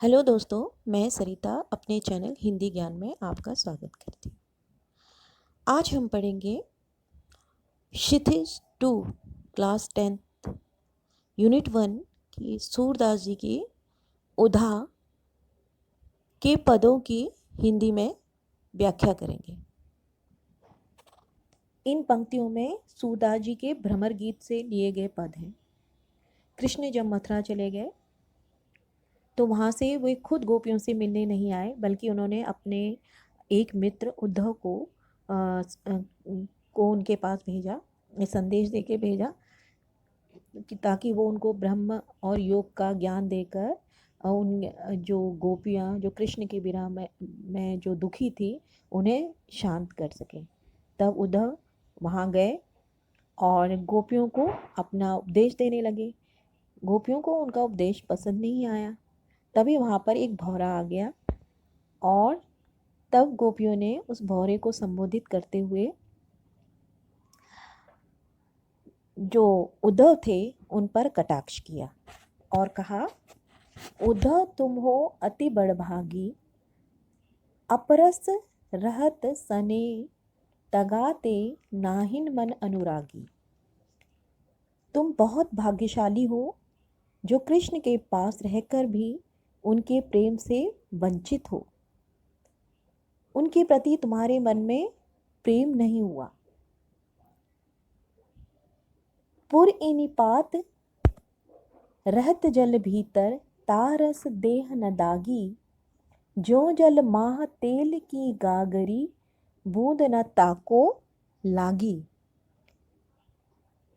Hello दोस्तों, मैं सरिता अपने चैनल हिंदी ज्ञान में आपका स्वागत करती हूँ। आज हम पढ़ेंगे क्षितिज 2 क्लास 10 यूनिट 1 की सूरदास जी की उधा के पदों की हिंदी में व्याख्या करेंगे। इन पंक्तियों में सूरदास जी के भ्रमर गीत से लिए गए पद हैं। कृष्ण जब मथुरा चले गए तो वहाँ से वे खुद गोपियों से मिलने नहीं आए, बल्कि उन्होंने अपने एक मित्र उद्धव को उनके पास भेजा, संदेश देके भेजा कि ताकि वो उनको ब्रह्म और योग का ज्ञान देकर उन जो गोपियाँ जो कृष्ण के विरह में जो दुखी थी उन्हें शांत कर सकें। तब उद्धव वहाँ गए और गोपियों को अपना उपदेश देने लगे। गोपियों को उनका उपदेश पसंद नहीं आया। तभी वहाँ पर एक भौरा आ गया और तब गोपियों ने उस भौरे को संबोधित करते हुए जो उद्धव थे उन पर कटाक्ष किया और कहा, उद्धव तुम हो अति बड़भागी, अपरस रहत सने तगाते नाहिन मन अनुरागी। तुम बहुत भाग्यशाली हो जो कृष्ण के पास रहकर भी उनके प्रेम से वंचित हो। उनके प्रति तुम्हारे मन में प्रेम नहीं हुआ। पुर इनिपात रहत जल भीतर तारस देह न दागी, जो जल माह तेल की गागरी बूंद न ताको लागी।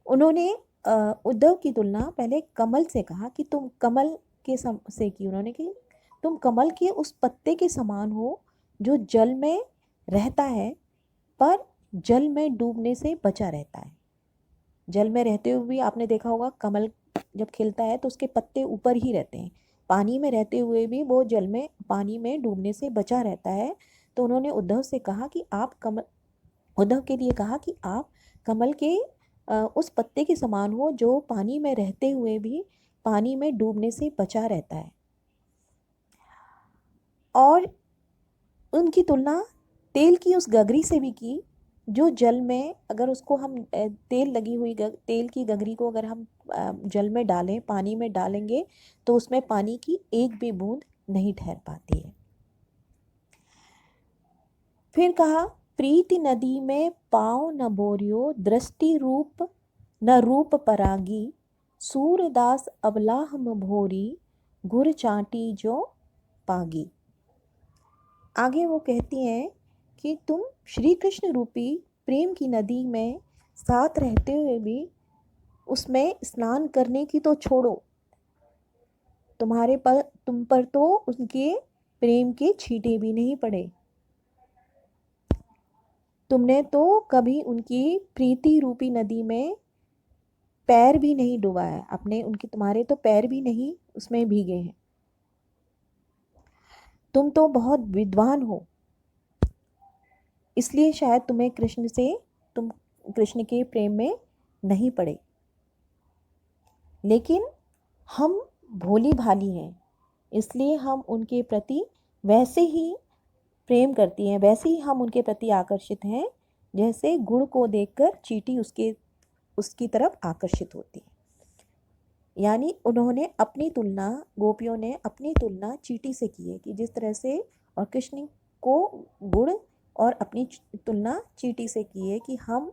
उन्होंने उद्धव की तुलना पहले कमल से कहा कि तुम कमल के से की उन्होंने कि तुम कमल के उस पत्ते के समान हो जो जल में रहता है पर जल में डूबने से बचा रहता है। जल में रहते हुए भी आपने देखा होगा कमल जब खिलता है तो उसके पत्ते ऊपर ही रहते हैं, पानी में रहते हुए भी वो जल में पानी में डूबने से बचा रहता है। तो उन्होंने उद्धव से कहा कि आप कमल उद्धव के लिए कहा कि आप कमल के उस पत्ते के समान हो जो पानी में रहते हुए भी पानी में डूबने से बचा रहता है। और उनकी तुलना तेल की उस गगरी से भी की जो जल में अगर उसको हम तेल लगी हुई तेल की गगरी को अगर हम जल में डालें, पानी में डालेंगे तो उसमें पानी की एक भी बूंद नहीं ठहर पाती है। फिर कहा, प्रीति नदी में पाँव न बोरियो, दृष्टि रूप न रूप परागी, सूरदास अबलाह भोरी, गुर चाटी जो पागी। आगे वो कहती हैं कि तुम श्री कृष्ण रूपी प्रेम की नदी में साथ रहते हुए भी उसमें स्नान करने की तो छोड़ो, तुम पर तो उनके प्रेम के छींटे भी नहीं पड़े। तुमने तो कभी उनकी प्रीति रूपी नदी में पैर भी नहीं डुबाया, तुम्हारे तो पैर भी नहीं उसमें भीगे हैं। तुम तो बहुत विद्वान हो, इसलिए शायद तुम कृष्ण के प्रेम में नहीं पड़े। लेकिन हम भोली भाली हैं, इसलिए हम उनके प्रति वैसे ही प्रेम करती हैं, वैसे ही हम उनके प्रति आकर्षित हैं जैसे गुड़ को देखकर चींटी उसकी तरफ आकर्षित होती है। यानी गोपियों ने अपनी तुलना चींटी से की है कि जिस तरह से, और कृष्ण को गुड़ और अपनी तुलना चींटी से की है कि हम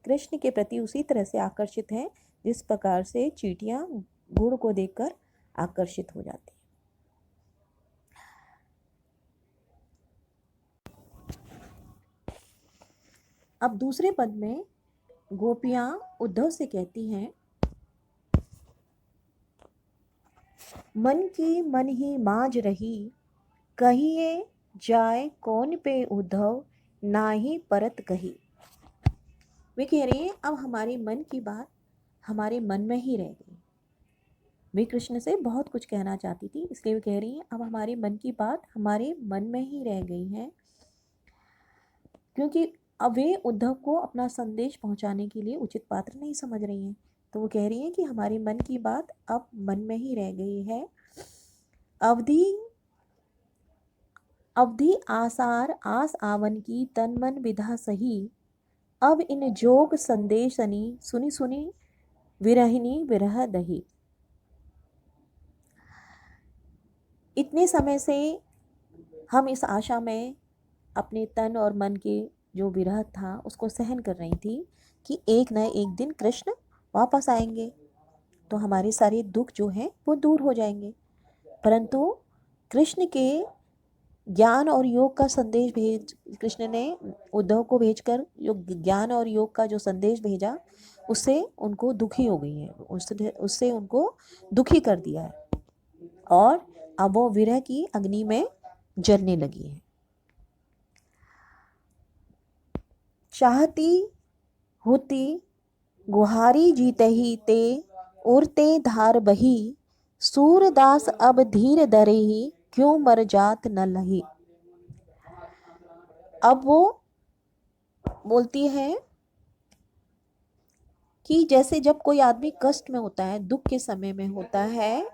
कृष्ण के प्रति उसी तरह से आकर्षित हैं जिस प्रकार से चींटियाँ गुड़ को देखकर आकर्षित हो जाती हैं। अब दूसरे पद में गोपियाँ उद्धव से कहती हैं, मन की मन ही माज रही, कहिए जाए कौन पे उद्धव, ना ही परत कही। वे कह रही हैं अब हमारे मन की बात हमारे मन में ही रह गई। वे कृष्ण से बहुत कुछ कहना चाहती थी, इसलिए वे कह रही हैं अब हमारे मन की बात हमारे मन में ही रह गई है, क्योंकि अब वे उद्धव को अपना संदेश पहुंचाने के लिए उचित पात्र नहीं समझ रही हैं। तो वो कह रही हैं कि हमारे मन की बात अब मन में ही रह गई है। अवधि अवधि आसार आस आवन की तन मन विधा सही, अब इन जोग संदेशनी सुनी सुनी विरहिनी विरह दही। इतने समय से हम इस आशा में अपने तन और मन के जो विरह था उसको सहन कर रही थी कि एक न एक दिन कृष्ण वापस आएंगे तो हमारे सारे दुख जो हैं वो दूर हो जाएंगे। परंतु कृष्ण के ज्ञान और योग का संदेश भेज कृष्ण ने उद्धव को भेजकर जो ज्ञान और योग का जो संदेश भेजा उससे उनको दुखी हो गई है, उससे उनको दुखी कर दिया है और अब वो विरह की अग्नि में जलने लगी है। चाहती होती गुहारी जीते ही ते उड़ते धार बही, सूरदास अब धीर धरे ही क्यों मर जात न लही। अब वो बोलती है कि जैसे जब कोई आदमी कष्ट में होता है, दुख के समय में होता है,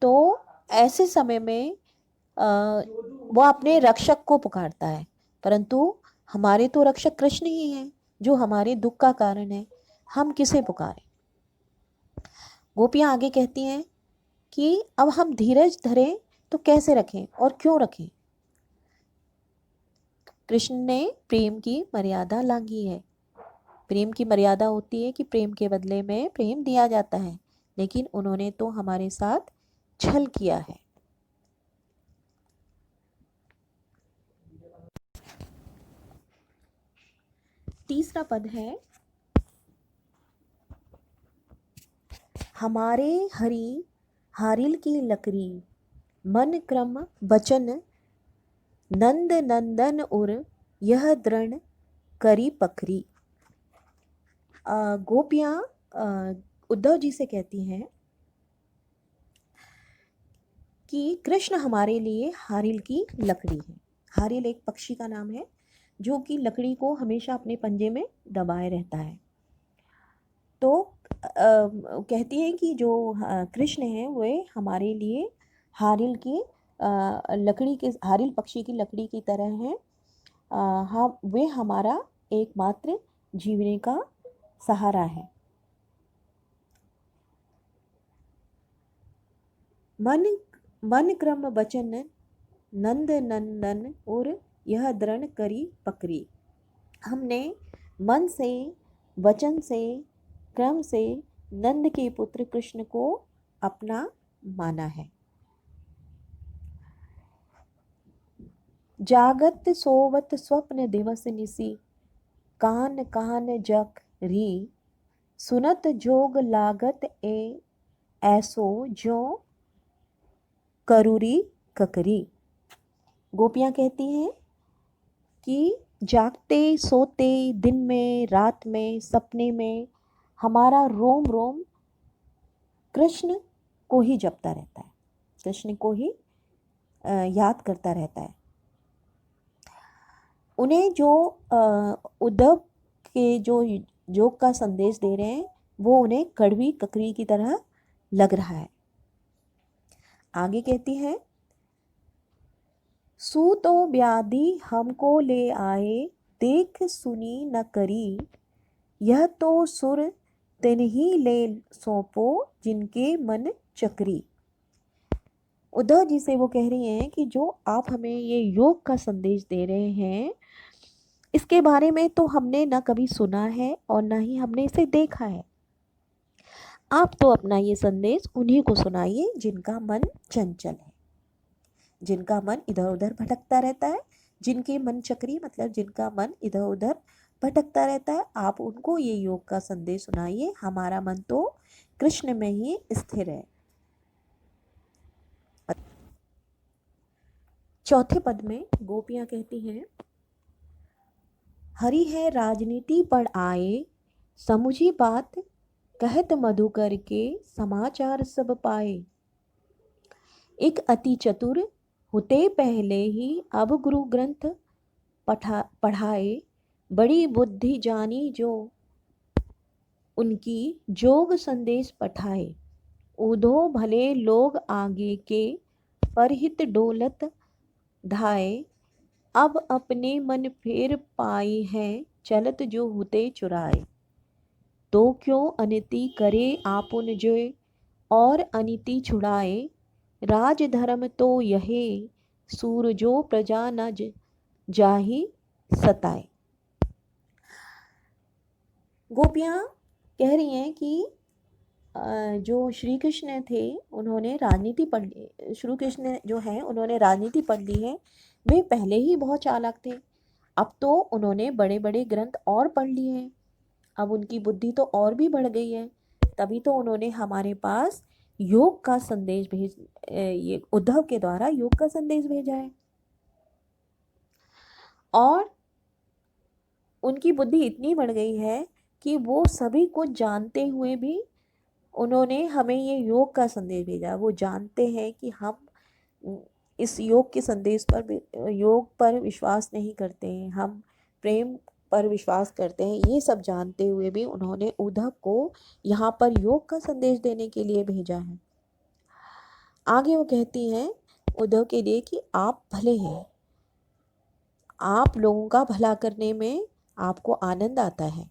तो ऐसे समय में वो अपने रक्षक को पुकारता है, परंतु हमारे तो रक्षक कृष्ण ही हैं जो हमारे दुख का कारण है, हम किसे पुकारें। गोपियाँ आगे कहती हैं कि अब हम धीरज धरें तो कैसे रखें और क्यों रखें। कृष्ण ने प्रेम की मर्यादा लांघी है। प्रेम की मर्यादा होती है कि प्रेम के बदले में प्रेम दिया जाता है, लेकिन उन्होंने तो हमारे साथ छल किया है। तीसरा पद है, हमारे हरि हारिल की लकड़ी, मन क्रम बचन नंद नंदन उर यह दृढ़ करी पकड़ी। गोपियाँ उद्धव जी से कहती हैं कि कृष्ण हमारे लिए हारिल की लकड़ी है। हारिल एक पक्षी का नाम है जो कि लकड़ी को हमेशा अपने पंजे में दबाए रहता है। तो कहती हैं कि जो कृष्ण हैं वे हमारे लिए हारिल की लकड़ी के हारिल पक्षी की लकड़ी की तरह हैं। हाँ, वे हमारा एकमात्र जीवने का सहारा है। मन मन क्रम बचन नंद नंदन और यह दृढ़ करी पकड़ी। हमने मन से वचन से क्रम से नंद के पुत्र कृष्ण को अपना माना है। जागत सोवत स्वप्न दिवस निसी, कान कान जक री, सुनत जोग लागत ऐसो जो करूरी ककरी। गोपियाँ कहती हैं कि जागते सोते दिन में रात में सपने में हमारा रोम रोम कृष्ण को ही जपता रहता है, कृष्ण को ही याद करता रहता है। उन्हें जो उद्धव के जो योग का संदेश दे रहे हैं वो उन्हें कड़वी ककड़ी की तरह लग रहा है। आगे कहती है, सू तो व्याधि हमको ले आए, देख सुनी न करी, यह तो सुर तिन ही ले सौंपो जिनके मन चक्री। उद्धव जी से वो कह रही हैं कि जो आप हमें ये योग का संदेश दे रहे हैं इसके बारे में तो हमने ना कभी सुना है और ना ही हमने इसे देखा है। आप तो अपना ये संदेश उन्हीं को सुनाइए जिनका मन चंचल है, जिनका मन इधर उधर भटकता रहता है, जिनके मन चक्री मतलब जिनका मन इधर उधर भटकता रहता है, आप उनको ये योग का संदेश सुनाइए। हमारा मन तो कृष्ण में ही स्थिर है। चौथे पद में गोपियाँ कहती हैं, हरि है राजनीति पर आए, समुझी बात कहत मधुकर के समाचार सब पाए। एक अति चतुर होते पहले ही अब गुरु ग्रंथ पढ़ाए, बड़ी बुद्धि जानी जो उनकी जोग संदेश पठाए। उधो भले लोग आगे के परहित डोलत ढाए, अब अपने मन फेर पाई हैं, चलत जो हुते चुराए। तो क्यों अनिति करे आपुन जो, और अनिति छुड़ाए। राज धर्म तो यहे, सूर जो प्रजा न जाहि सताए। गोपियाँ कह रही हैं कि जो श्री कृष्ण थे उन्होंने राजनीति पढ़ ली, श्री कृष्ण जो हैं उन्होंने राजनीति पढ़ ली है। वे पहले ही बहुत चालाक थे, अब तो उन्होंने बड़े बड़े ग्रंथ और पढ़ लिए हैं, अब उनकी बुद्धि तो और भी बढ़ गई है। तभी तो उन्होंने हमारे पास योग का संदेश ये उद्धव के द्वारा योग का संदेश भेजा है। और उनकी बुद्धि इतनी बढ़ गई है कि वो सभी कुछ जानते हुए भी उन्होंने हमें ये योग का संदेश भेजा। वो जानते हैं कि हम इस योग के संदेश पर, योग पर विश्वास नहीं करते हैं, हम प्रेम पर विश्वास करते हैं। ये सब जानते हुए भी उन्होंने उद्धव को यहाँ पर योग का संदेश देने के लिए भेजा है। आगे वो कहती हैं उद्धव के लिए कि आप भले हैं, आप लोगों का भला करने में आपको आनंद आता है,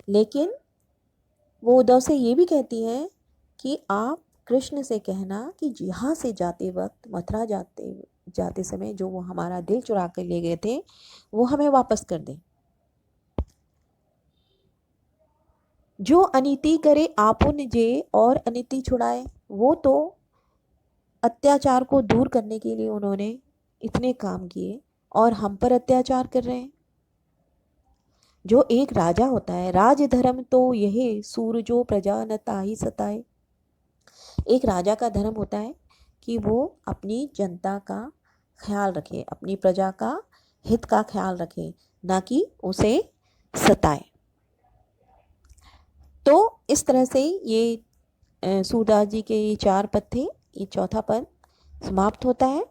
लेकिन वो उद्धव से ये भी कहती हैं कि आप कृष्ण से कहना कि यहाँ से जाते वक्त, मथुरा जाते समय जो वो हमारा दिल चुरा कर ले गए थे वो हमें वापस कर दें। जो अनीति करे आपुन जे, और अनीति छुड़ाए। वो तो अत्याचार को दूर करने के लिए उन्होंने इतने काम किए और हम पर अत्याचार कर रहे हैं। जो एक राजा होता है, राज धर्म तो यही, सूर जो प्रजा न ताहि सताए। एक राजा का धर्म होता है कि वो अपनी जनता का ख्याल रखे, अपनी प्रजा का हित का ख्याल रखे, ना कि उसे सताए। तो इस तरह से ये सूरदास जी के ये 4 पद थे, ये चौथा पद समाप्त होता है।